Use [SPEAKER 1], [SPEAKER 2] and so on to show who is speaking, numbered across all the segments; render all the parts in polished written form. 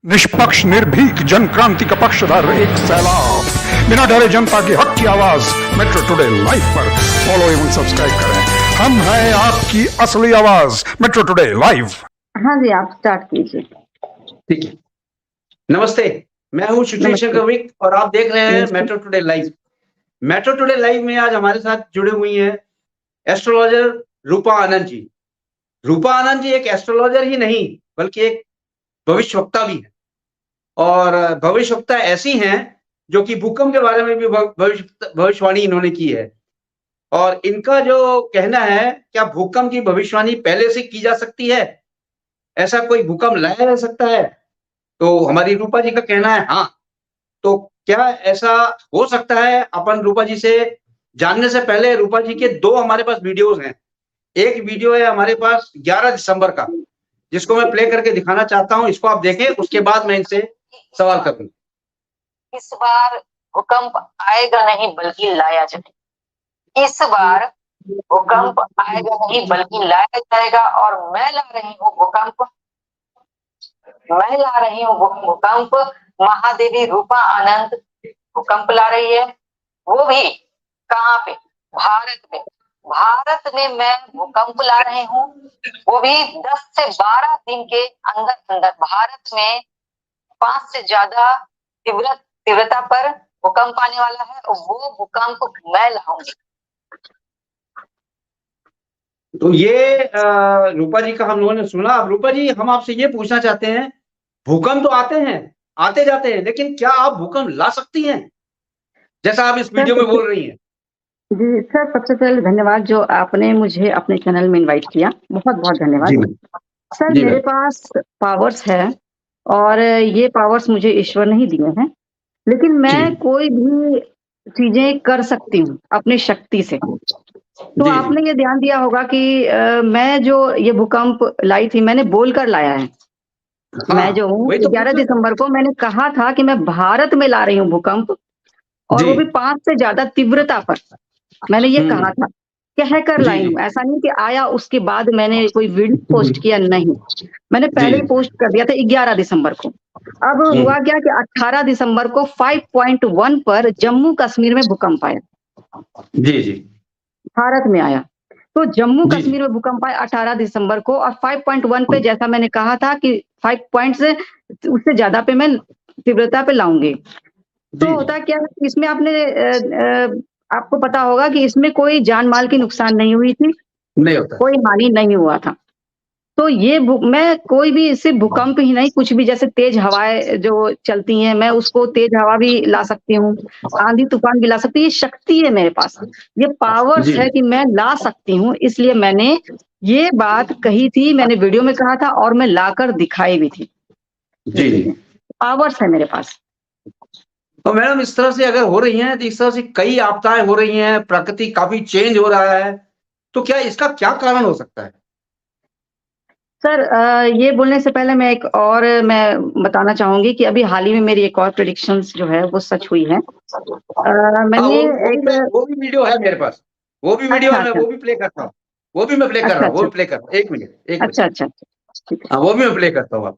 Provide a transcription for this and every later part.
[SPEAKER 1] निष्पक्ष निर्भीक जन क्रांति का पक्षधर एक सैलाब, बिना डरे जनता की हक की आवाज मेट्रो टुडे लाइव पर फॉलो एवं सब्सक्राइब करें। हम हैं आपकी असली आवाज मेट्रो टुडे लाइव।
[SPEAKER 2] हाँ जी, आप स्टार्ट कीजिए।
[SPEAKER 3] ठीक है। नमस्ते, मैं हूं सुशील शंकर विक और आप देख रहे हैं metro today live. Metro today live में आज हमारे साथ जुड़े हुई हैं एस्ट्रोलॉजर रूपा आनंद जी। रूपा आनंद जी एक एस्ट्रोलॉजर ही नहीं बल्कि एक भविष्यवक्ता भी है और भविष्यवक्ता ऐसी हैं जो कि भूकंप के बारे में भी भविष्यवाणी इन्होंने की है। और इनका जो कहना है, क्या भूकंप की भविष्यवाणी पहले से की जा सकती है? ऐसा कोई भूकंप लाया जा सकता है? तो हमारी रूपा जी का कहना है हाँ। तो क्या ऐसा हो सकता है? अपन रूपा जी से जानने से पहले रूपा जी के दो हमारे पास वीडियोस हैं। एक वीडियो है हमारे पास 11 दिसंबर का, जिसको मैं प्ले करके दिखाना चाहता हूं। इसको आप देखें, उसके बाद मैं इनसे सवाल करूंगा।
[SPEAKER 4] इस बार भूकंप आएगा नहीं बल्कि लाया जाएगा। इस बार भूकंप आएगा नहीं बल्कि लाया जाएगा और मैं ला रही हूँ भूकंप। मैं ला रही हूँ भूकंप। महादेवी रूपा आनंद भूकंप ला रही है, वो भी कहाँ पे? भारत में। भारत में मैं भूकंप ला रही हूँ, वो भी 10 से 12 दिन के अंदर अंदर। भारत में 5 से ज्यादा तीव्रता पर भूकंप आने वाला है और वो भूकंप मैं लाऊंगी।
[SPEAKER 3] तो ये रूपा जी का हम लोगों ने सुना। अब रूपा जी, हम आपसे ये पूछना चाहते हैं, भूकंप तो आते हैं, आते जाते हैं, लेकिन क्या आप भूकंप ला सकती हैं जैसा आप इस वीडियो में बोल रही हैं?
[SPEAKER 2] जी सर, सबसे पहले धन्यवाद जो आपने मुझे अपने चैनल में इनवाइट किया, बहुत बहुत धन्यवाद। सर मेरे पास पावर्स है और ये पावर्स मुझे ईश्वर ने ही दिए हैं, लेकिन मैं कोई भी चीजें कर सकती हूँ अपनी शक्ति से। तो आपने ये ध्यान दिया होगा कि मैं जो ये भूकंप लाई थी, मैंने बोलकर लाया है। मैं जो हूँ 11 दिसंबर को मैंने कहा था कि मैं भारत में ला रही हूँ भूकंप, और वो भी 5 से ज्यादा तीव्रता पर। मैंने ये कहा था, कह कर लाई हूँ। ऐसा नहीं कि आया उसके बाद मैंने कोई वीडियो पोस्ट किया, नहीं, मैंने पहले ही पोस्ट कर दिया था 11 दिसंबर को। अब हुआ क्या कि 18 दिसंबर को 5.1 पर जम्मू कश्मीर में भूकंप आया। जी, भारत में आया। तो जम्मू कश्मीर में भूकंप आया 18 दिसंबर को, और 5.1 पे जैसा मैंने कहा था कि 5 पॉइंट से उससे ज्यादा पे मैं तीव्रता पे लाऊंगी। तो होता क्या है, इसमें आपको पता होगा कि इसमें कोई जान माल की नुकसान नहीं हुई थी, नहीं होता, कोई हानि नहीं हुआ था। तो ये मैं कोई भी सिर्फ भूकंप ही नहीं, कुछ भी जैसे तेज हवाएं जो चलती हैं, मैं उसको तेज हवा भी ला सकती हूँ, आंधी तूफान भी ला सकती हूँ। ये शक्ति है मेरे पास, ये पावर्स है कि मैं ला सकती हूँ। इसलिए मैंने ये बात कही थी, मैंने वीडियो में कहा था और मैं लाकर दिखाई भी थी। जी, पावर्स है मेरे पास।
[SPEAKER 3] तो मैडम, इस तरह से अगर हो रही हैं, तो इस तरह से कई आपदाएं हो रही हैं, प्रकृति काफी चेंज हो रहा है, तो क्या इसका क्या कारण हो सकता है?
[SPEAKER 2] सर ये बोलने से पहले मैं बताना चाहूंगी कि अभी हाल ही में मेरी एक और प्रेडिक्शंस जो है वो सच हुई है। मैंने
[SPEAKER 3] वो भी वीडियो है मेरे पास, वो भी वीडियो है, मैं वो भी प्ले करता हूँ, वो भी मैं प्ले कर रहा हूँ, वो भी प्ले कर रहा हूँ। एक मिनट। अच्छा, वो भी मैं प्ले करता हूँ।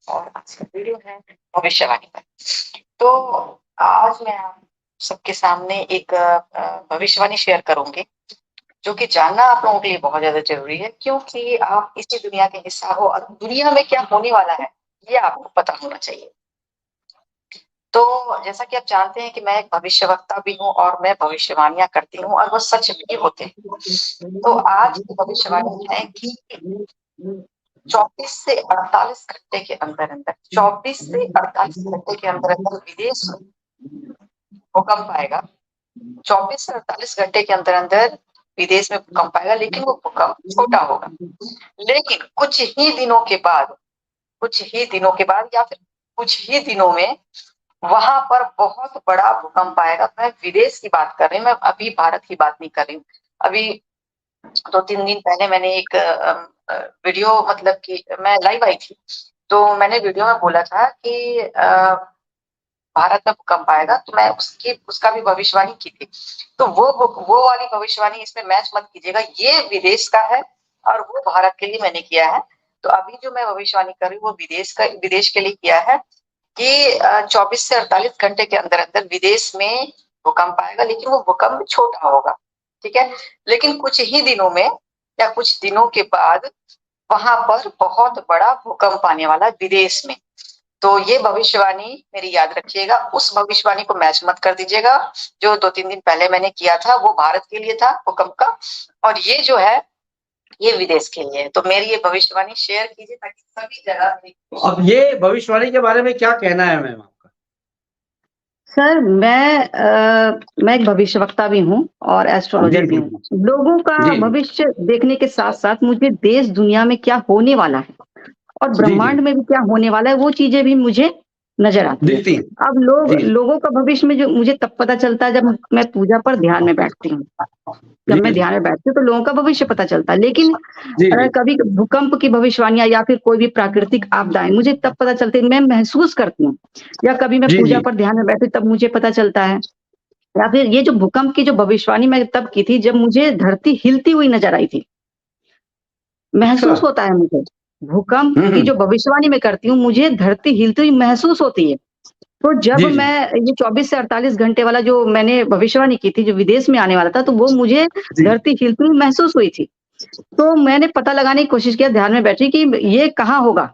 [SPEAKER 4] और वीडियो है भविष्यवाणी पर। तो आज मैं आप सबके सामने एक भविष्यवाणी शेयर करूंगी, जो कि जानना आप लोगों के लिए बहुत ज्यादा जरूरी है, क्योंकि आप इसी दुनिया के हिस्सा हो और दुनिया में क्या होने वाला है ये आपको पता होना चाहिए। तो जैसा कि आप जानते हैं कि मैं एक भविष्यवक्ता भी हूँ और मैं भविष्यवाणियां करती हूँ और वो सच भी होते हैं। तो आज की भविष्यवाणी है कि 24 से 48 घंटे के अंदर अंदर 24 से 48 घंटे के अंदर अंदर विदेश में भूकंप आएगा। 24 से 48 घंटे के अंदर अंदर विदेश में भूकंप आएगा, लेकिन वो भूकंप छोटा होगा। लेकिन कुछ ही दिनों के बाद या फिर कुछ ही दिनों में वहां पर बहुत बड़ा भूकंप आएगा। मैं विदेश की बात कर रही हूँ, मैं अभी भारत की बात नहीं कर रही हूँ। अभी 2-3 दिन पहले मैंने एक वीडियो, मतलब कि मैं लाइव आई थी, तो मैंने वीडियो में बोला था कि भारत में भूकंप आएगा, तो मैं उसका भी भविष्यवाणी की थी। तो वो वाली भविष्यवाणी इसमें मैच मत कीजिएगा, ये विदेश का है और वो भारत के लिए मैंने किया है। तो अभी जो मैं भविष्यवाणी कर रही हूँ वो विदेश के लिए किया है कि 24 से 48 घंटे के अंदर अंदर विदेश में भूकंप आएगा, लेकिन वो भूकंप छोटा होगा, ठीक है। लेकिन कुछ ही दिनों में या कुछ दिनों के बाद वहां पर बहुत बड़ा भूकंप आने वाला है विदेश में। तो ये भविष्यवाणी मेरी याद रखिएगा, उस भविष्यवाणी को मैच मत कर दीजिएगा। जो 2-3 दिन पहले मैंने किया था वो भारत के लिए था भूकंप का, और ये जो है ये विदेश के लिए है। तो मेरी ये भविष्यवाणी शेयर कीजिए ताकि सभी जगह।
[SPEAKER 3] अब ये भविष्यवाणी के बारे में क्या कहना है मैम आपका?
[SPEAKER 2] सर मैं एक भविष्यवक्ता भी हूँ और एस्ट्रोलॉजर भी हूँ। लोगों का भविष्य देखने के साथ साथ मुझे देश दुनिया में क्या होने वाला है और ब्रह्मांड में भी क्या होने वाला है वो चीजें भी मुझे नजर आती है। अब लोगों का भविष्य में जो मुझे तब पता चलता है जब मैं पूजा पर ध्यान में बैठती हूँ। जब मैं ध्यान में बैठती हूँ तो लोगों का भविष्य पता चलता है। लेकिन कभी भूकंप की भविष्यवाणियां या फिर कोई भी प्राकृतिक आपदाएं मुझे तब पता चलती है, मैं महसूस करती हूँ। या कभी मैं पूजा पर ध्यान में बैठी तब मुझे पता चलता है। या फिर ये जो भूकंप की जो भविष्यवाणी मैं तब की थी जब मुझे धरती हिलती हुई नजर आई थी। महसूस होता है मुझे भूकंप की जो भविष्यवाणी मैं करती हूँ, मुझे धरती हिलती हुई महसूस होती है। तो जब मैं ये 24 से 48 घंटे वाला जो मैंने भविष्यवाणी की थी जो विदेश में आने वाला था, तो वो मुझे धरती हिलती हुई महसूस हुई थी। तो मैंने पता लगाने की कोशिश किया, ध्यान में बैठी कि ये कहाँ होगा।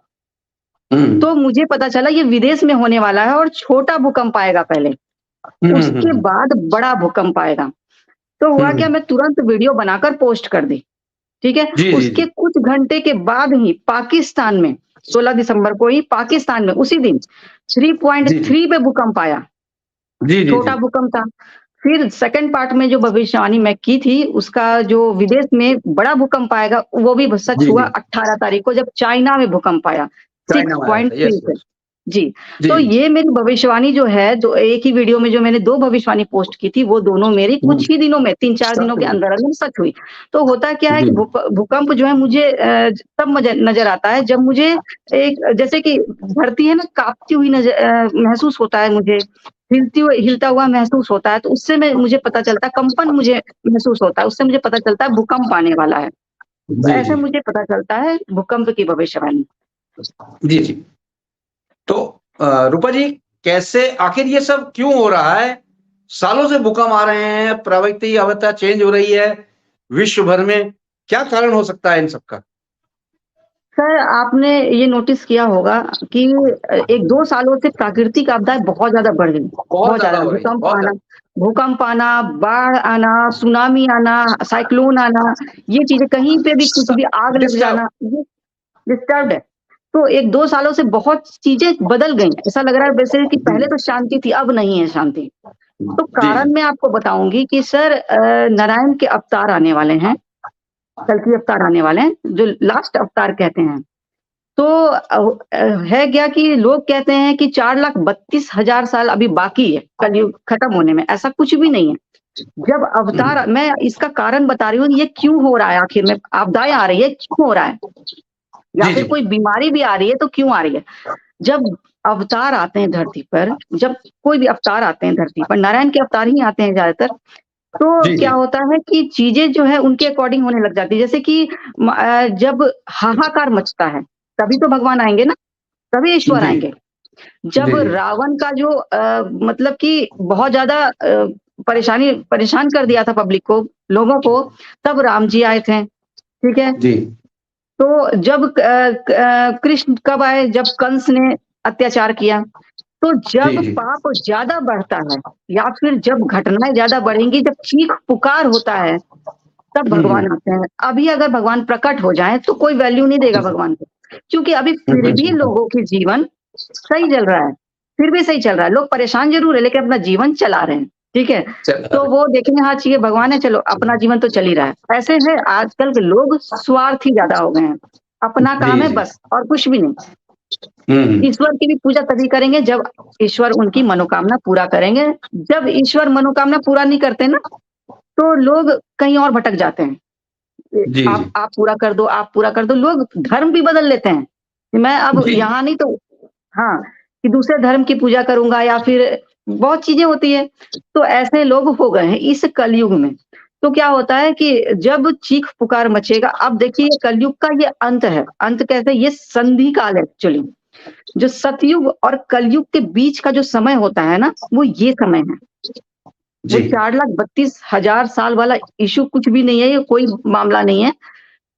[SPEAKER 2] तो मुझे पता चला ये विदेश में होने वाला है और छोटा भूकंप आएगा पहले, उसके बाद बड़ा भूकंप आएगा। तो हुआ क्या, मैं तुरंत वीडियो बनाकर पोस्ट कर दी, ठीक है। उसके कुछ घंटे के बाद ही पाकिस्तान में 16 दिसंबर को ही पाकिस्तान में उसी दिन 3.3 पे भूकंप आया। छोटा भूकंप था। फिर सेकंड पार्ट में जो भविष्यवाणी मैं की थी उसका जो विदेश में बड़ा भूकंप आएगा वो भी सच हुआ 18 तारीख को जब चाइना में भूकंप आया 6.3 पे। जी, तो ये मेरी भविष्यवाणी जो है, जो एक ही वीडियो में जो मैंने 2 भविष्यवाणी पोस्ट की थी वो दोनों मेरी कुछ ही दिनों में 3-4 दिनों के अंदर अंदर सच हुई। तो होता क्या है कि भूकंप जो है मुझे तब नजर आता है जब मुझे एक जैसे कि धरती है ना कांपती हुई महसूस होता है, मुझे हिलता हुआ महसूस होता है। तो उससे मुझे पता चलता है, कंपन मुझे महसूस होता है, उससे मुझे पता चलता है भूकंप आने वाला है। ऐसे मुझे पता चलता है भूकंप की भविष्यवाणी।
[SPEAKER 3] जी। तो रूपा जी, कैसे आखिर ये सब क्यों हो रहा है? सालों से भूकंप आ रहे हैं, प्रवृत्ति अवस्था चेंज हो रही है विश्व भर में, क्या कारण हो सकता है इन सब का?
[SPEAKER 2] सर आपने ये नोटिस किया होगा कि 1-2 सालों से प्राकृतिक आपदाएं बहुत ज्यादा बढ़ गई, बहुत ज्यादा। भूकंप आना, बाढ़ आना, सुनामी आना, साइक्लोन आना, ये चीजें कहीं पे भी कुछ भी आग लग जाना, ये डिस्टर्ब्ड है। तो 1-2 सालों से बहुत चीजें बदल गई। ऐसा लग रहा है वैसे कि पहले तो शांति थी, अब नहीं है शांति। तो कारण मैं आपको बताऊंगी कि सर नारायण के अवतार आने वाले हैं, कल के अवतार आने वाले हैं जो लास्ट अवतार कहते हैं। तो है क्या कि लोग कहते हैं कि 4,32,000 साल अभी बाकी है कलयुग खत्म होने में। ऐसा कुछ भी नहीं है। जब अवतार, मैं इसका कारण बता रही हूँ ये क्यों हो रहा है, आखिर में आपदाएं आ रही है क्यों हो रहा है, या फिर कोई बीमारी भी आ रही है तो क्यों आ रही है। जब अवतार आते हैं धरती पर, जब कोई भी अवतार आते हैं धरती पर, नारायण के अवतार ही आते हैं ज्यादातर, तो क्या होता है कि चीजें जो है उनके अकॉर्डिंग होने लग जाती है। जैसे कि जब हाहाकार मचता है तभी तो भगवान आएंगे ना, तभी ईश्वर आएंगे। जब रावण का जो मतलब कि बहुत ज्यादा परेशान कर दिया था पब्लिक को, लोगों को, तब राम जी आए थे, ठीक है। तो जब कृष्ण कब आए, जब कंस ने अत्याचार किया। तो जब पाप ज्यादा बढ़ता है या फिर जब घटनाएं ज्यादा बढ़ेंगी, जब चीख पुकार होता है, तब भगवान आते हैं। अभी अगर भगवान प्रकट हो जाए तो कोई वैल्यू नहीं देगा भगवान को, क्योंकि अभी फिर भी लोगों की जीवन सही चल रहा है, फिर भी सही चल रहा है। लोग परेशान जरूर है लेकिन अपना जीवन चला रहे हैं, ठीक है। तो वो देखने हाँ चाहिए भगवान है, चलो अपना जीवन तो चल ही रहा है। ऐसे है आजकल के लोग स्वार्थी ज्यादा हो गए हैं, अपना काम है बस और कुछ भी नहीं। ईश्वर की भी पूजा तभी करेंगे जब ईश्वर उनकी मनोकामना पूरा करेंगे। जब ईश्वर मनोकामना पूरा नहीं करते ना तो लोग कहीं और भटक जाते हैं। आप पूरा कर दो, आप पूरा कर दो। लोग धर्म भी बदल लेते हैं, मैं अब यहाँ नहीं तो हाँ कि दूसरे धर्म की पूजा करूंगा, या फिर बहुत चीजें होती है। तो ऐसे लोग हो गए हैं इस कलयुग में। तो क्या होता है कि जब चीख पुकार मचेगा, अब देखिए कलयुग का ये अंत है। अंत कैसे? ये संधि काल है एक्चुअली। जो सतयुग और कलयुग के बीच का जो समय होता है ना, वो ये समय है। वो
[SPEAKER 3] जी
[SPEAKER 2] 4,32,000 साल वाला इश्यू कुछ भी नहीं है, ये कोई मामला नहीं है।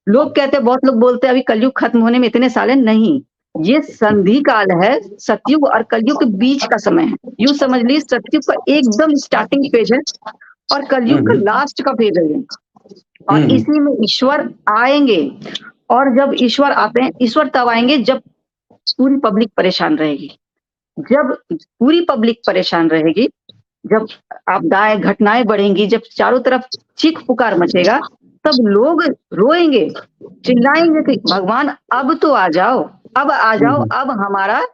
[SPEAKER 2] लोग कहते हैं, बहुत लोग बोलते हैं अभी कलयुग खत्म होने में इतने साल है, नहीं। ये संधि काल है, सतयुग और कलयुग के बीच का समय है। यूं समझ लीजिए सतयुग का एकदम स्टार्टिंग पेज है और कलयुग का लास्ट का पेज है ये। और इसी में ईश्वर आएंगे। और जब ईश्वर आते हैं, ईश्वर तब आएंगे जब पूरी पब्लिक परेशान रहेगी। जब पूरी पब्लिक परेशान रहेगी, जब आपदाएं घटनाएं बढ़ेंगी, जब चारों तरफ चीख पुकार मचेगा, तब लोग रोएंगे, चिल्लाएंगे कि भगवान अब तो आ जाओ, अब आ जाओ, अब हमारा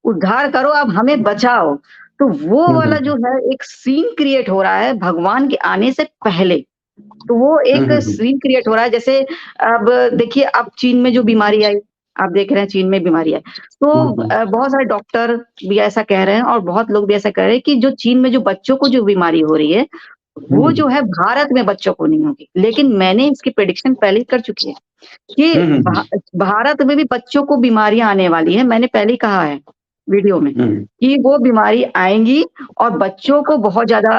[SPEAKER 2] उद्धार करो, अब हमें बचाओ। तो वो वाला जो है एक सीन क्रिएट हो रहा है भगवान के आने से पहले। तो वो एक सीन क्रिएट हो रहा है। जैसे अब देखिए, अब चीन में जो बीमारी आई, आप देख रहे हैं चीन में बीमारी आई, तो बहुत सारे डॉक्टर भी ऐसा कह रहे हैं और बहुत लोग भी ऐसा कह रहे हैं कि जो चीन में जो बच्चों को जो बीमारी हो रही है, वो जो है भारत में बच्चों को नहीं होगी। लेकिन मैंने इसकी प्रेडिक्शन पहले ही कर चुकी है कि भारत में भी बच्चों को बीमारियां आने वाली है। मैंने पहले ही कहा है वीडियो में कि वो बीमारी आएंगी और बच्चों को बहुत ज्यादा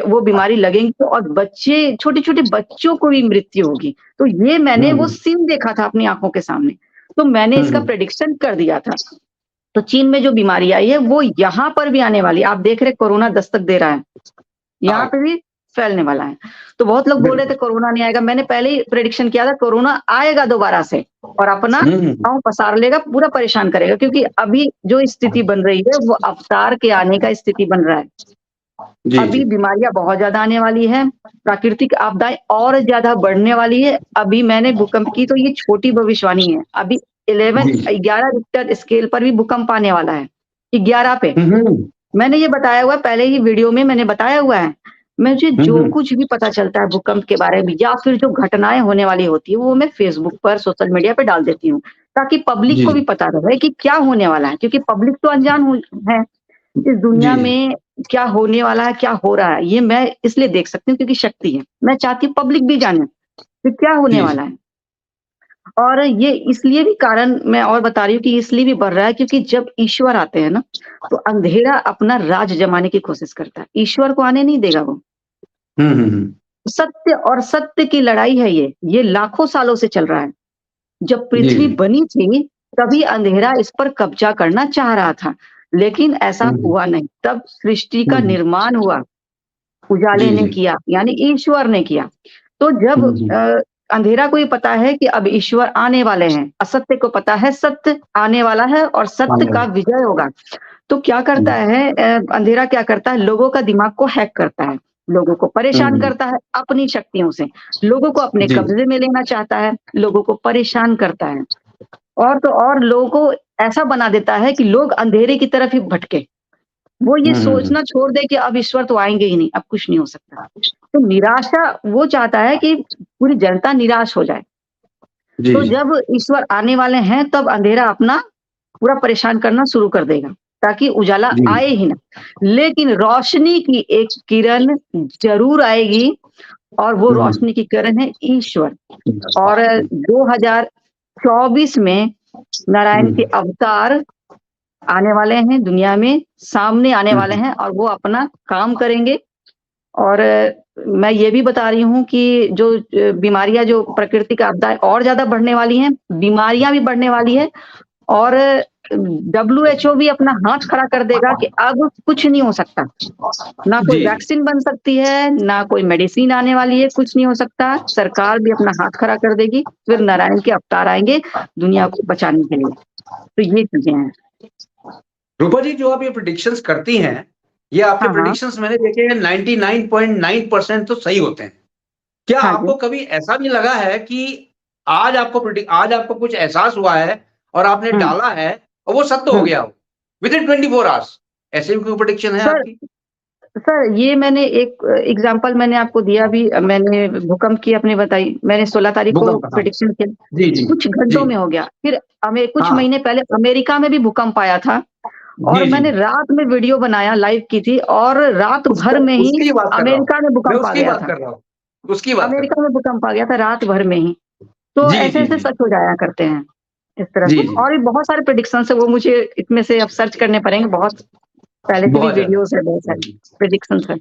[SPEAKER 2] वो बीमारी लगेंगी और बच्चे, छोटे छोटे बच्चों को भी मृत्यु होगी। तो ये मैंने वो सीन देखा था अपनी आंखों के सामने, तो मैंने इसका प्रेडिक्शन कर दिया था। तो चीन में जो बीमारी आई है वो यहाँ पर भी आने वाली है। आप देख रहे कोरोना दस्तक दे रहा है, यहाँ पे भी फैलने वाला है। तो बहुत लोग बोल रहे थे कोरोना नहीं आएगा, मैंने पहले ही प्रेडिक्शन किया था कोरोना आएगा दोबारा से और अपना पांव पसार लेगा, पूरा परेशान करेगा। क्योंकि अभी जो स्थिति बन रही है वो अवतार के आने का स्थिति बन रहा है। अभी बीमारियां बहुत ज्यादा आने वाली है, प्राकृतिक आपदाएं और ज्यादा बढ़ने वाली है। अभी मैंने भूकंप की तो ये छोटी भविष्यवाणी है, अभी 11 रिक्टर स्केल पर भी भूकंप आने वाला है, 11 पे। मैंने ये बताया हुआ है, पहले ही वीडियो में मैंने बताया हुआ है। मुझे जो कुछ भी पता चलता है भूकंप के बारे में या फिर जो घटनाएं होने वाली होती है, वो मैं फेसबुक पर, सोशल मीडिया पे डाल देती हूँ, ताकि पब्लिक को भी पता रहे कि क्या होने वाला है। क्योंकि पब्लिक तो अनजान है इस दुनिया में क्या होने वाला है, क्या हो रहा है। ये मैं इसलिए देख सकती हूँ क्योंकि शक्ति है। मैं चाहती हूँ पब्लिक भी जाने कि क्या होने वाला है। और ये इसलिए भी कारण मैं और बता रही हूँ कि इसलिए भी बढ़ रहा है क्योंकि जब ईश्वर आते हैं ना, तो अंधेरा अपना राज जमाने की कोशिश करता है, ईश्वर को आने नहीं देगा वो। सत्य और सत्य की लड़ाई है ये लाखों सालों से चल रहा है। जब पृथ्वी बनी थी तभी अंधेरा इस पर कब्जा करना चाह रहा था, लेकिन ऐसा हुआ नहीं। तब सृष्टि का निर्माण हुआ, उजाले ने किया, यानी ईश्वर ने किया। तो जब अंधेरा को ये पता है कि अब ईश्वर आने वाले हैं, असत्य को पता है सत्य आने वाला है और सत्य का विजय होगा, तो क्या करता है अंधेरा? क्या करता है? लोगों का दिमाग को हैक करता है, लोगों को परेशान करता है अपनी शक्तियों से, लोगों को अपने कब्जे में लेना चाहता है, लोगों को परेशान करता है और तो और लोगों को ऐसा बना देता है कि लोग अंधेरे की तरफ ही भटके। वो ये सोचना छोड़ दे कि अब ईश्वर तो आएंगे ही नहीं, अब कुछ नहीं हो सकता। तो निराशा, वो चाहता है कि पूरी जनता निराश हो जाए। तो जब ईश्वर आने वाले हैं तब अंधेरा अपना पूरा परेशान करना शुरू कर देगा ताकि उजाला आए ही ना। लेकिन रोशनी की एक किरण जरूर आएगी और वो रोशनी की किरण है ईश्वर। और 2024 में नारायण के अवतार आने वाले हैं, दुनिया में सामने आने वाले हैं और वो अपना काम करेंगे। और मैं ये भी बता रही हूँ कि जो बीमारियां, जो प्राकृतिक आपदाएं और ज्यादा बढ़ने वाली हैं, बीमारियां भी बढ़ने वाली है। और WHO भी अपना हाथ खड़ा कर देगा कि अब कुछ नहीं हो सकता, ना कोई वैक्सीन बन सकती है, ना कोई मेडिसिन आने वाली है, कुछ नहीं हो सकता। सरकार भी अपना हाथ खड़ा कर देगी, फिर नारायण के अवतार आएंगे दुनिया को बचाने के लिए। तो ये चीजें हैं।
[SPEAKER 3] रूपा जी, जो आप ये प्रेडिक्शंस करती हैं, ये आपके प्रेडिक्शंस मैंने देखे हैं 99.9% तो सही होते हैं। क्या आपको कभी ऐसा भी लगा है कि आज आपको कुछ एहसास हुआ है और आपने डाला है और वो सत्य हो गया हो विदिन 24 आवर्स? ऐसे भी कोई प्रेडिक्शन है आपकी?
[SPEAKER 2] सर, ये मैंने एक एग्जांपल मैंने आपको दिया भी, मैंने भूकंप की अपनी बताई, मैंने 16 तारीख को प्रेडिक्शन किया, कुछ घंटों में हो गया। फिर कुछ महीने पहले अमेरिका में भी भूकंप आया था और मैंने रात में वीडियो बनाया, लाइव की थी और रात भर में ही अमेरिका में भूकंप आ गया था।
[SPEAKER 3] उसकी बात
[SPEAKER 2] अमेरिका में भूकंप आ गया था रात भर में ही। तो
[SPEAKER 3] जी,
[SPEAKER 2] ऐसे
[SPEAKER 3] जी,
[SPEAKER 2] ऐसे
[SPEAKER 3] जी।
[SPEAKER 2] सच हो जाया करते हैं इस तरह
[SPEAKER 3] जी,
[SPEAKER 2] से।
[SPEAKER 3] जी।
[SPEAKER 2] और भी बहुत सारे प्रेडिक्शन है, वो मुझे इसमें से अब सर्च करने पड़ेंगे, बहुत पहले की भी
[SPEAKER 3] बहुत ज्यादा।
[SPEAKER 2] वीडियोस है, बहुत सारी प्रेडिक्शन है।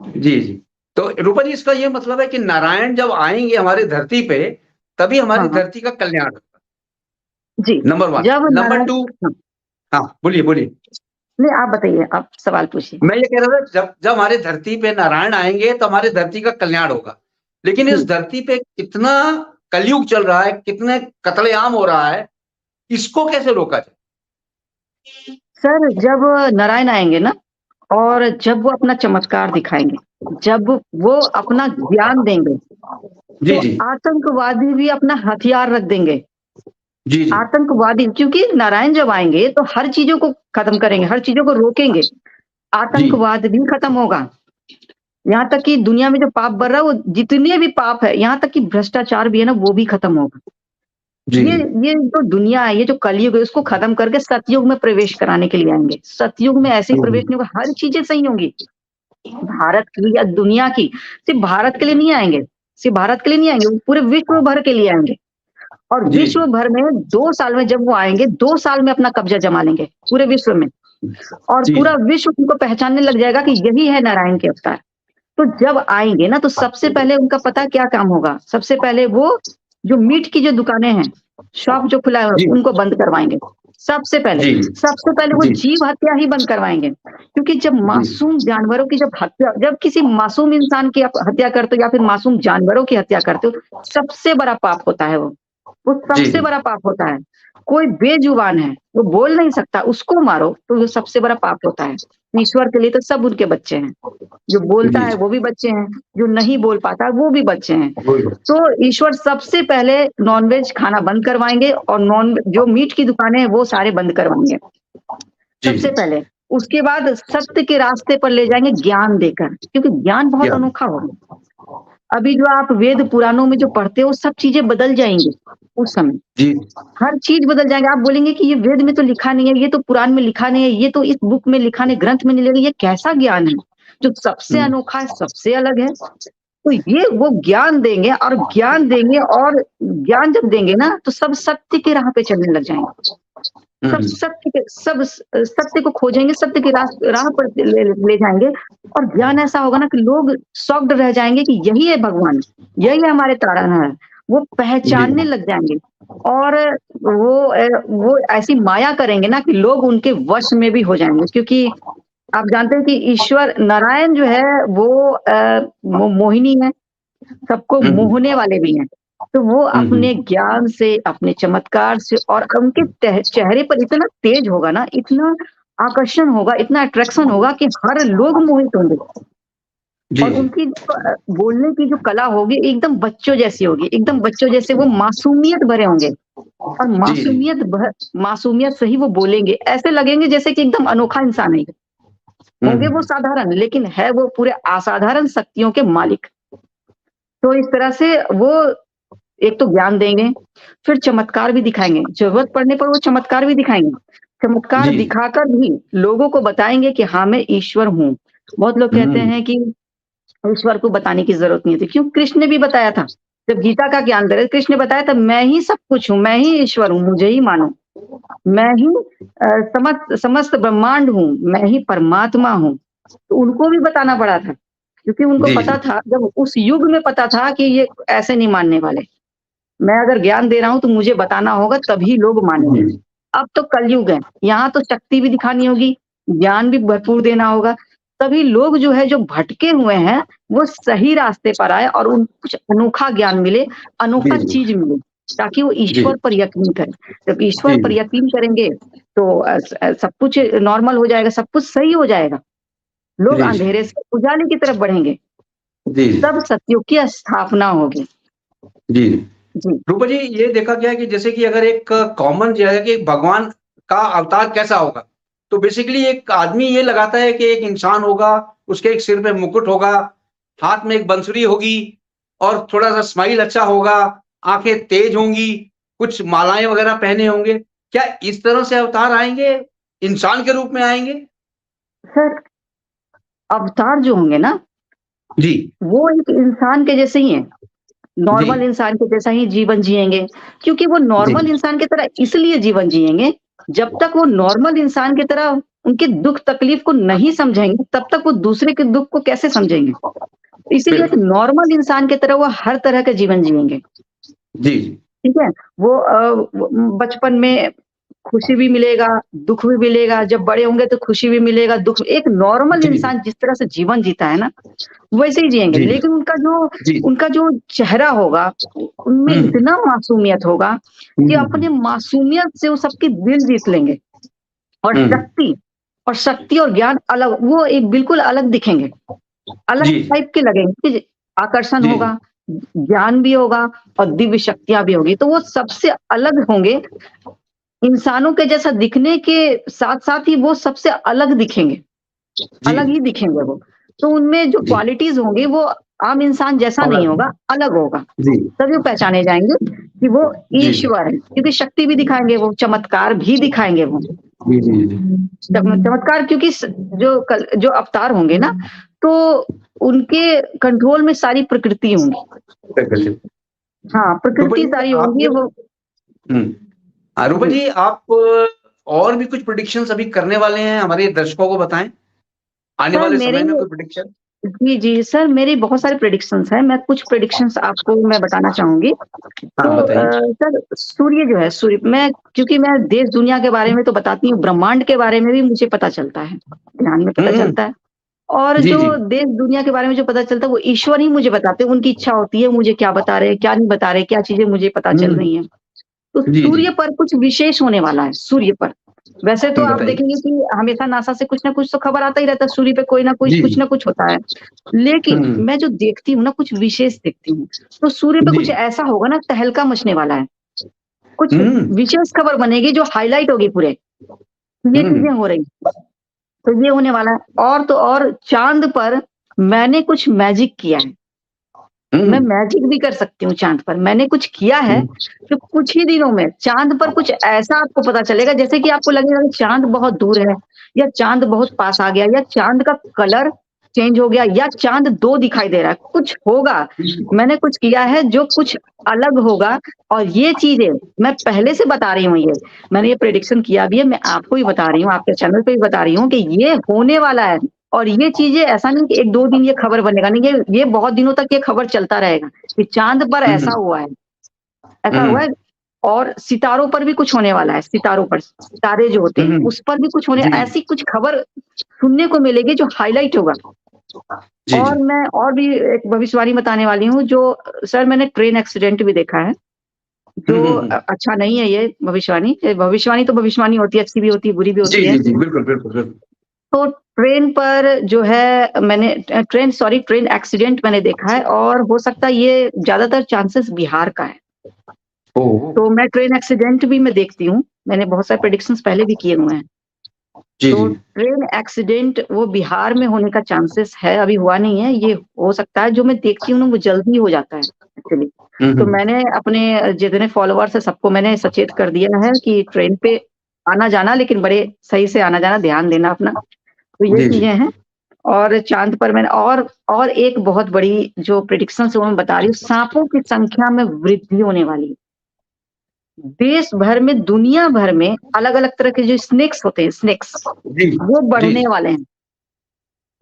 [SPEAKER 3] जी, जी। तो रूपा जी, इसका ये मतलब है कि नारायण जब आएँगे हमारी धरती पे, तभी हमारी
[SPEAKER 2] हाँ, हाँ।
[SPEAKER 3] धरती का कल्याण होगा।
[SPEAKER 2] जी,
[SPEAKER 3] नंबर 1।
[SPEAKER 2] जब
[SPEAKER 3] नंबर
[SPEAKER 2] नारायण
[SPEAKER 3] 2।
[SPEAKER 2] हाँ,
[SPEAKER 3] हाँ, बोलिए, बोलिए।
[SPEAKER 2] नहीं आप बताइए, आप सवाल पूछिए।
[SPEAKER 3] मैं ये कह रहा था, जब जब हमारी धरती पे नारायण आएँगे तो हमारी धरती का कल्याण होगा। लेकिन इस
[SPEAKER 2] हुँ,
[SPEAKER 3] धरती पे कितना कलयुग चल रहा है, कितने कत्लेआम हो रहा है, इसको कैसे रोका जाए?
[SPEAKER 2] सर जब नारायण आएँगे ना, और जब वो अपना चमत्कार दिखाएँगे, जब वो अपना ज्ञान देंगे,
[SPEAKER 3] जी,
[SPEAKER 2] तो
[SPEAKER 3] जी।
[SPEAKER 2] आतंकवादी भी अपना हथियार रख देंगे।
[SPEAKER 3] जी, जी।
[SPEAKER 2] आतंकवादी, क्योंकि नारायण जब आएँगे तो हर चीज़ों को खत्म करेंगे, हर चीज़ों को रोकेंगे।
[SPEAKER 3] जी।
[SPEAKER 2] आतंकवाद भी खत्म होगा। यहाँ तक कि दुनिया में जो पाप बढ़ रहा है, वो जितने भी पाप है, यहाँ तक कि भ्रष्टाचार भी है ना, वो भी खत्म होगा।
[SPEAKER 3] जी,
[SPEAKER 2] ये
[SPEAKER 3] जी।
[SPEAKER 2] ये जो दुनिया है, ये जो कलयुग है, इसको खत्म करके सतयुग में प्रवेश कराने के लिए आएँगे। सतयुग में ऐसे ही
[SPEAKER 3] हुँ,
[SPEAKER 2] प्रवेश
[SPEAKER 3] हुँ।
[SPEAKER 2] नहीं होगा, हर चीज़ें सही होंगी। भारत की या दुनिया की, सिर्फ़ भारत के लिए नहीं आएँगे, सिर्फ़ भारत के लिए नहीं आएँगे, वो पूरे विश्व भर के लिए आएँगे। और
[SPEAKER 3] जी,
[SPEAKER 2] विश्व भर में 2 साल में जब वो आएँगे, 2 साल में अपना कब्ज़ा जमा लेंगे, पूरे विश्व में। और
[SPEAKER 3] जी।
[SPEAKER 2] पूरा विश्व उनको पहचानने लग जाएगा कि यही है नारायण के अवतार। तो जब आएँगे ना, तो सबसे पहले उनका पता है क्या काम होगा? सबसे पहले वो जो मीट की जो दुकानें हैं, शॉप जो खुला है,
[SPEAKER 3] जी,
[SPEAKER 2] उनको बंद करवाएँगे। सबसे पहले,
[SPEAKER 3] जी,
[SPEAKER 2] सबसे पहले वो
[SPEAKER 3] जी,
[SPEAKER 2] जीव हत्या ही बंद करवाएँगे। क्योंकि जब
[SPEAKER 3] जी,
[SPEAKER 2] मासूम जानवरों की जब हत्या, जब किसी मासूम इंसान की आप हत्या करते हो या फिर मासूम जानवरों की हत्या करते हो, सबसे बड़ा पाप होता है वो। वो
[SPEAKER 3] जी,
[SPEAKER 2] सबसे
[SPEAKER 3] जी,
[SPEAKER 2] बड़ा पाप होता है। कोई बेजुबान है, वो बोल नहीं सकता, उसको मारो, तो वो सबसे बड़ा पाप होता है। ईश्वर के लिए तो सब उनके बच्चे हैं। जो बोलता
[SPEAKER 3] जी,
[SPEAKER 2] है
[SPEAKER 3] जी।
[SPEAKER 2] वो भी बच्चे हैं, जो नहीं बोल पाता है वो भी बच्चे हैं।
[SPEAKER 3] वही बात।
[SPEAKER 2] तो ईश्वर सबसे पहले नॉनवेज खाना बंद करवाएँगे और नॉन जो मीट की दुकानें हैं वो सारे बंद करवाएँगे,
[SPEAKER 3] जी,
[SPEAKER 2] सबसे
[SPEAKER 3] जी।
[SPEAKER 2] पहले। उसके बाद सत्य के रास्ते पर ले जाएँगे ज्ञान देकर, क्योंकि ज्ञान बहुत
[SPEAKER 3] क्या?
[SPEAKER 2] अनोखा होगा। अभी जो आप वेद पुराणों में जो पढ़ते हो, सब चीज़ें बदल जाएँगी उस समय।
[SPEAKER 3] जी,
[SPEAKER 2] हर चीज़ बदल जाएँगे, आप बोलेंगे कि ये वेद में तो लिखा नहीं है, ये तो पुराण में लिखा नहीं है, ये तो इस बुक में लिखा नहीं, ग्रंथ में नहीं लिखा, ये कैसा ज्ञान है? जो सबसे
[SPEAKER 3] हुँ,
[SPEAKER 2] अनोखा है, सबसे अलग है। तो ये वो ज्ञान देंगे, और ज्ञान देंगे, और ज्ञान जब देंगे ना, तो सब सत्य की राह पे चलने लग जाएँगे।
[SPEAKER 3] हुँ,
[SPEAKER 2] सब
[SPEAKER 3] हुँ।
[SPEAKER 2] सत्य के सब सत्य को खोजेंगे, सत्य की राह पर ले जाएँगे, और ज्ञान ऐसा होगा ना कि लोग शॉक्ड रह जाएँगे कि यही है भगवान, यही है हमारे तारणहार। वो
[SPEAKER 3] जी,
[SPEAKER 2] पहचानने लग जाएँगे, और वो ऐसी माया करेंगे ना कि लोग उनके वश में भी हो जाएँगे, क्योंकि आप जानते हैं कि ईश्वर नारायण जो है वो मोहिनी है, सबको
[SPEAKER 3] हुँ, हुँ,
[SPEAKER 2] मोहने वाले भी हैं। तो वो
[SPEAKER 3] हुँ, हुँ।
[SPEAKER 2] अपने ज्ञान से, अपने चमत्कार से, और उनके चेहरे पर इतना तेज होगा ना, इतना आकर्षण होगा, इतना अट्रैक्शन होगा कि हर लोग मोहित होंगे।
[SPEAKER 3] जी,
[SPEAKER 2] और
[SPEAKER 3] जी।
[SPEAKER 2] उनकी जो बोलने की जो कला होगी, एकदम बच्चों जैसी होगी, एकदम बच्चों जैसे वो मासूमियत भरे होंगे, और
[SPEAKER 3] जी, जी।
[SPEAKER 2] मासूमियत से ही वो बोलेंगे। ऐसे लगेंगे जैसे कि एकदम अनोखा इंसान है।
[SPEAKER 3] हुँ,
[SPEAKER 2] होंगे वो
[SPEAKER 3] हुँ।
[SPEAKER 2] साधारण, लेकिन है वो पूरे असाधारण शक्तियों के मालिक। तो इस तरह से वो एक तो ज्ञान देंगे, फिर चमत्कार भी दिखाएँगे, ज़रूरत पड़ने पर वो चमत्कार भी दिखाएँगे। चमत्कार
[SPEAKER 3] जी।
[SPEAKER 2] दिखाकर भी लोगों को बताएँगे कि हाँ, मैं ईश्वर हूँ। बहुत लोग कहते
[SPEAKER 3] हुँ,
[SPEAKER 2] हैं कि ईश्वर को बताने की ज़रूरत नहीं थी, क्यों? कृष्ण ने भी बताया था। जब गीता का ज्ञान दे रहे, कृष्ण ने बताया था, मैं ही सब कुछ हूँ, मैं ही ईश्वर हूँ, मुझे ही मानो। मैं ही समस्त समस्त ब्रह्मांड हूँ, मैं ही परमात्मा हूँ। तो उनको भी बताना पड़ा था, क्योंकि उनको
[SPEAKER 3] जी,
[SPEAKER 2] पता
[SPEAKER 3] जी।
[SPEAKER 2] था, जब उस युग में पता था कि ये ऐसे नहीं मानने वाले। मैं अगर ज्ञान दे रहा हूँ तो मुझे बताना होगा, तभी लोग मानेंगे।
[SPEAKER 3] जी,
[SPEAKER 2] अब तो कलयुग है, यहाँ तो शक्ति भी दिखानी होगी, ज्ञान भी भरपूर देना होगा, तभी लोग जो है, जो भटके हुए हैं, वो सही रास्ते पर आए और उनको कुछ अनोखा ज्ञान मिले,
[SPEAKER 3] जी,
[SPEAKER 2] अनोखा
[SPEAKER 3] जी।
[SPEAKER 2] चीज़ मिले, ताकि वो
[SPEAKER 3] जी,
[SPEAKER 2] ईश्वर पर यकीन करें। जब ईश्वर
[SPEAKER 3] जी,
[SPEAKER 2] पर
[SPEAKER 3] जी।
[SPEAKER 2] यकीन करेंगे, तो सब कुछ नॉर्मल हो जाएगा, सब कुछ सही हो जाएगा। लोग
[SPEAKER 3] जी, जी।
[SPEAKER 2] अंधेरे से उजाले की तरफ बढ़ेंगे,
[SPEAKER 3] जी, जी।
[SPEAKER 2] तब सत्युग की स्थापना होगी।
[SPEAKER 3] जी।
[SPEAKER 2] जी।
[SPEAKER 3] रूपा जी, ये देखा गया है कि जैसे कि अगर एक कॉमन जो है कि भगवान का अवतार कैसा होगा, तो बेसिकली एक आदमी ये लगाता है कि एक इंसान होगा, उसके एक सिर पे मुकुट होगा, हाथ में एक बंसुरी होगी और थोड़ा-सा स्माइल अच्छा होगा, आँखें तेज होंगी, कुछ मालाएँ वगैरह पहने होंगे। क्या इस तरह से अवतार आएँगे? इंसान के रूप में आएँगे?
[SPEAKER 2] सर, अवतार जो होंगे ना,
[SPEAKER 3] जी
[SPEAKER 2] वो एक इंसान के जैसे ही है, नॉर्मल
[SPEAKER 3] जी
[SPEAKER 2] इंसान के जैसा ही जीवन जिएंगे, क्योंकि वो नॉर्मल
[SPEAKER 3] जी
[SPEAKER 2] इंसान की तरह इसलिए जीवन जिएंगे, जब तक वो नॉर्मल इंसान की तरह उनके दुख तकलीफ को नहीं समझेंगे, तब तक वो दूसरे के दुख को कैसे समझेंगे। इसीलिए एक
[SPEAKER 3] बिल्कुल
[SPEAKER 2] नॉर्मल इंसान की तरह वो हर तरह का जीवन जिएंगे।
[SPEAKER 3] जी
[SPEAKER 2] ठीक है? वो बचपन में खुशी भी मिलेगा, दुःख भी मिलेगा, जब बड़े होंगे तो खुशी भी मिलेगा, दुःख एक नॉर्मल
[SPEAKER 3] जी
[SPEAKER 2] इंसान जिस तरह से जीवन जीता है ना, वैसे ही जिएँगे।
[SPEAKER 3] जी
[SPEAKER 2] लेकिन
[SPEAKER 3] जी
[SPEAKER 2] उनका जो चेहरा होगा, उनमें
[SPEAKER 3] हम्म
[SPEAKER 2] इतना मासूमियत होगा कि अपने मासूमियत से वो सबके दिल जीत लेंगे और
[SPEAKER 3] हम्म,
[SPEAKER 2] शक्ति और ज्ञान अलग वो एक बिल्कुल अलग दिखेंगे, अलग
[SPEAKER 3] जी
[SPEAKER 2] टाइप के लगेंगे कि आकर्षण
[SPEAKER 3] जी
[SPEAKER 2] होगा, ज्ञान भी होगा और दिव्य शक्तियाँ भी होगी। तो वो सबसे अलग होंगे, इंसानों के जैसा दिखने के साथ-साथ ही वो सबसे अलग दिखेंगे,
[SPEAKER 3] जी
[SPEAKER 2] अलग ही दिखेंगे वो। तो उनमें जो
[SPEAKER 3] जी
[SPEAKER 2] क्वालिटीज़ होंगी वो आम इंसान जैसा नहीं
[SPEAKER 3] अलग
[SPEAKER 2] होगा, अलग होगा।
[SPEAKER 3] जी
[SPEAKER 2] तभी वो पहचाने जाएँगे कि वो
[SPEAKER 3] जी
[SPEAKER 2] ईश्वर है, क्योंकि शक्ति भी दिखाएँगे वो, चमत्कार भी दिखाएँगे वो।
[SPEAKER 3] जी जी जी
[SPEAKER 2] चमत्कार क्योंकि जो अवतार होंगे ना, तो उनके कंट्रोल में सारी प्रकृति होंगी।
[SPEAKER 3] बिल्कुल।
[SPEAKER 2] हाँ,
[SPEAKER 3] रूपा
[SPEAKER 2] प्रकृति
[SPEAKER 3] जी
[SPEAKER 2] सारी
[SPEAKER 3] आप
[SPEAKER 2] होंगी वो।
[SPEAKER 3] रूपा
[SPEAKER 2] जी।
[SPEAKER 3] जी आप और भी कुछ प्रेडिक्शंस अभी करने वाले हैं, हमारे दर्शकों को बताएं आने
[SPEAKER 2] सर
[SPEAKER 3] वाले
[SPEAKER 2] मेरे
[SPEAKER 3] समय में कोई प्रेडिक्शन।
[SPEAKER 2] जी, सर मेरी बहुत सारी प्रेडिक्शंस हैं, मैं कुछ प्रेडिक्शंस आपको मैं बताना चाहूँगी। तो
[SPEAKER 3] हाँ बताइए।
[SPEAKER 2] सर सूर्य जो है सूर्य मैं क्योंकि मैं देश दुनिया के बारे में तो बताती हूँ, ब्रह्मांड के बारे में भी मुझे पता चलता है, ध्यान में पता
[SPEAKER 3] हम्म,
[SPEAKER 2] चलता है। और
[SPEAKER 3] जी
[SPEAKER 2] जो
[SPEAKER 3] जी
[SPEAKER 2] देश दुनिया के बारे में जो पता चलता है वो ईश्वर ही मुझे बताते हैं, उनकी इच्छा होती है मुझे क्या बता रहे हैं, क्या नहीं बता रहे, क्या चीज़ें मुझे पता चल
[SPEAKER 3] हम्म,
[SPEAKER 2] रही हैं। तो
[SPEAKER 3] जी जी
[SPEAKER 2] सूर्य पर कुछ विशेष होने वाला है, सूर्य पर। वैसे तो आप
[SPEAKER 3] बताइए।
[SPEAKER 2] देखेंगे कि हमेशा नासा से कुछ ना कुछ तो खबर आता ही रहता है, सूर्य पे कोई ना कोई
[SPEAKER 3] जी
[SPEAKER 2] कुछ ना कुछ होता है। लेकिन
[SPEAKER 3] हम्म,
[SPEAKER 2] मैं जो देखती हूँ ना कुछ विशेष देखती हूँ, तो सूर्य पे
[SPEAKER 3] जी
[SPEAKER 2] कुछ ऐसा होगा ना तहलका मचने वाला है। कुछ
[SPEAKER 3] हम्म,
[SPEAKER 2] विशेष खबर बनेगी जो हाइलाइट होगी पूरे, ये
[SPEAKER 3] हम्म,
[SPEAKER 2] चीज़ें हो रही। तो ये होने वाला है और तो और चाँद पर मैंने कुछ मैजिक किया है। मैं
[SPEAKER 3] हम्म,
[SPEAKER 2] मैजिक भी कर सकती हूँ चाँद पर। मैंने कुछ किया है,
[SPEAKER 3] हम्म,
[SPEAKER 2] जो कुछ ही दिनों में चाँद पर कुछ ऐसा आपको पता चलेगा जैसे कि आपको लगेगा कि चाँद बहुत दूर है या चाँद बहुत पास आ गया या चाँद का कलर चेंज हो गया या चाँद 2 दिखाई दे रहा है, कुछ होगा। मैंने कुछ किया है जो कुछ अलग होगा और ये चीज़ें मैं पहले से बता रही हूँ ये। मैंने ये प्रेडिक्शन किया भी है, मैं आपको भी बता रही हूँ, आपके चैनल पे भी बता रही हूँ कि ये होने वाला है। और ये चीज़ें ऐसा नहीं कि 1-2 दिन ये खबर बनेगा, नहीं ये बहुत दिनों तक ये खबर चलता रहेगा कि चाँद पर ऐसा
[SPEAKER 3] हम्म,
[SPEAKER 2] हुआ है, ऐसा हुआ
[SPEAKER 3] हम्म,
[SPEAKER 2] है। और सितारों पर भी कुछ होने वाला है, सितारों पर, सितारे जो होते हैं,
[SPEAKER 3] हम्म,
[SPEAKER 2] उस पर भी कुछ होने
[SPEAKER 3] जी
[SPEAKER 2] ऐसी कुछ खबर सुनने को मिलेगी जो हाइलाइट होगा।
[SPEAKER 3] जी
[SPEAKER 2] और
[SPEAKER 3] जी
[SPEAKER 2] मैं और भी एक भविष्यवाणी बताने वाली हूँ जो सर मैंने ट्रेन एक्सीडेंट भी देखा है, जो अच्छा नहीं है ये भविष्यवाणी। भविष्यवाणी तो भविष्यवाणी होती है, अच्छी भी होती है, बुरी भी
[SPEAKER 3] जी
[SPEAKER 2] होती
[SPEAKER 3] जी
[SPEAKER 2] है।
[SPEAKER 3] जी बिल्कुल बिल्कुल बिल्कुल।
[SPEAKER 2] तो ट्रेन पर जो है मैंने ट्रेन एक्सीडेंट मैंने देखा है और हो सकता है ये ज़्यादातर चांसेस बिहार का है।
[SPEAKER 3] ओह
[SPEAKER 2] तो मैं ट्रेन एक्सीडेंट भी मैं देखती हूँ, मैंने बहुत सारे प्रेडिक्शंस पहले भी किए हुए हैं।
[SPEAKER 3] जी
[SPEAKER 2] तो
[SPEAKER 3] जी
[SPEAKER 2] ट्रेन एक्सीडेंट वो बिहार में होने का चांसेस है, अभी हुआ नहीं है, ये हो सकता है, जो मैं देखती हूँ ना वो जल्दी हो जाता है एक्चुअली। तो
[SPEAKER 3] हम्म,
[SPEAKER 2] मैंने अपने जितने फॉलोवर्स हैं सबको मैंने सचेत कर दिया है कि ट्रेन पे आना-जाना लेकिन बड़े सही से आना-जाना, ध्यान देना अपना। तो ये
[SPEAKER 3] जी जी
[SPEAKER 2] चीज़ें हैं और चाँद पर मैंने और एक बहुत बड़ी जो प्रेडिक्शंस है वो मैं बता रही हूँ, साँपों की संख्या में वृद्धि होने वाली है। देश भर में, दुनिया भर में अलग-अलग तरह के जो स्नेक्स होते हैं, स्नेक्स,
[SPEAKER 3] जी
[SPEAKER 2] वो
[SPEAKER 3] जी
[SPEAKER 2] बढ़ने वाले हैं।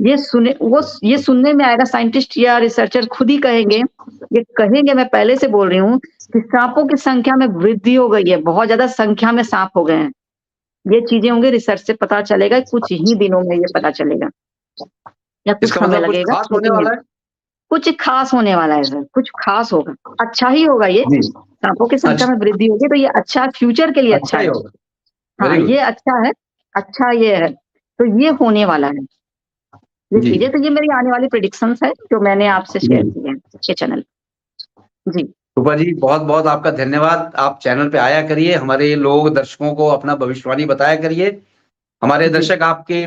[SPEAKER 2] ये सुनने में आएगा, साइंटिस्ट या रिसर्चर खुद ही कहेंगे, ये कहेंगे, मैं पहले से बोल रही हूँ कि सांपों की संख्या में वृद्धि हो गई है, बहुत ज़्यादा संख्या में साँप हो गए हैं। ये चीज़ें होंगी, रिसर्च से पता चलेगा, कुछ ही दिनों में ये पता चलेगा या कुछ
[SPEAKER 3] इसका
[SPEAKER 2] समय
[SPEAKER 3] मतलब कुछ
[SPEAKER 2] लगेगा,
[SPEAKER 3] खास होने
[SPEAKER 2] लेकिन ये
[SPEAKER 3] वाला है।
[SPEAKER 2] कुछ खास होने वाला है सर, कुछ खास होगा। अच्छा ही होगा ये,
[SPEAKER 3] जी
[SPEAKER 2] सांपों की संख्या
[SPEAKER 3] अच्छा
[SPEAKER 2] में वृद्धि होगी तो ये अच्छा फ्यूचर के लिए अच्छा
[SPEAKER 3] अच्छा ही
[SPEAKER 2] है।
[SPEAKER 3] होगा।
[SPEAKER 2] हाँ,
[SPEAKER 3] वेरी
[SPEAKER 2] ये
[SPEAKER 3] गुड।
[SPEAKER 2] अच्छा है, अच्छा ये है, तो ये होने वाला है। ये
[SPEAKER 3] जी
[SPEAKER 2] चीज़ें तो ये मेरी आने वाली प्रेडिक्शंस है, जो मैंने आपसे शेयर
[SPEAKER 3] जी
[SPEAKER 2] की हैं, ये चैनल। जी,
[SPEAKER 3] रूपा जी बहुत बहुत आपका धन्यवाद। आप चैनल पे आया करिए, हमारे लोग दर्शकों को अपना भविष्यवाणी बताया करिए। हमारे
[SPEAKER 2] जी।
[SPEAKER 3] दर्शक आपके